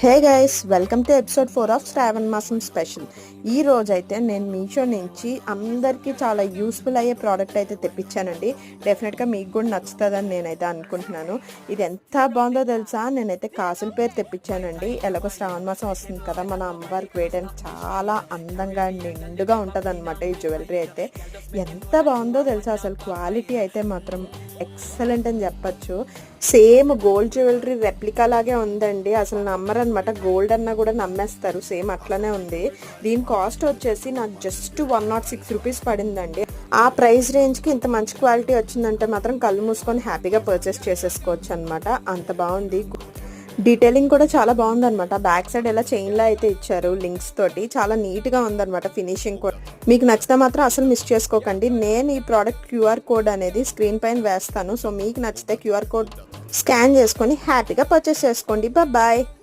Hey guys, welcome to episode 4 of Shravana మాసం special. ఈ రోజైతే నేను మీషో నుంచి అందరికీ చాలా యూస్ఫుల్ అయ్యే ప్రోడక్ట్ అయితే తెప్పించానండి. డెఫినెట్గా మీకు కూడా నచ్చుతుందని నేనైతే అనుకుంటున్నాను. ఇది ఎంత బాగుందో తెలుసా, నేనైతే కాసుల పేరు తెప్పించానండి. ఎలాగో శ్రావణ మాసం వస్తుంది కదా, మన అమ్మవారికి వేయడానికి చాలా అందంగా నిండుగా ఉంటుంది అనమాట. ఈ జ్యువెలరీ అయితే ఎంత బాగుందో తెలుసా, అసలు క్వాలిటీ అయితే మాత్రం ఎక్సలెంట్ అని చెప్పచ్చు. సేమ్ గోల్డ్ జ్యువెలరీ రెప్లికా లాగే ఉందండి. అసలు నమ్మరు అనమాట, గోల్డ్ అన్నా కూడా నమ్మేస్తారు. సేమ్ అట్లనే ఉంది. దీని కాస్ట్ వచ్చేసి నాకు జస్ట్ 106 రూపీస్ పడిందండి. ఆ ప్రైస్ రేంజ్కి ఇంత మంచి క్వాలిటీ వచ్చిందంటే మాత్రం కళ్ళు మూసుకొని హ్యాపీగా పర్చేస్ చేసేసుకోవచ్చు అనమాట. అంత బాగుంది. డీటెయిలింగ్ కూడా చాలా బాగుందన్నమాట. బ్యాక్ సైడ్ ఎలా చైన్లా అయితే ఇచ్చారు లింక్స్ తోటి, చాలా నీట్గా ఉందన్నమాట. ఫినిషింగ్ కూడా మీకు నచ్చితే మాత్రం అసలు మిస్ చేసుకోకండి. నేను ఈ ప్రోడక్ట్ క్యూఆర్ కోడ్ అనేది స్క్రీన్ పైన వేస్తాను. సో మీకు నచ్చితే క్యూఆర్ కోడ్ స్కాన్ చేసుకొని హ్యాపీగా పర్చేస్ చేసుకోండి. బాయ్.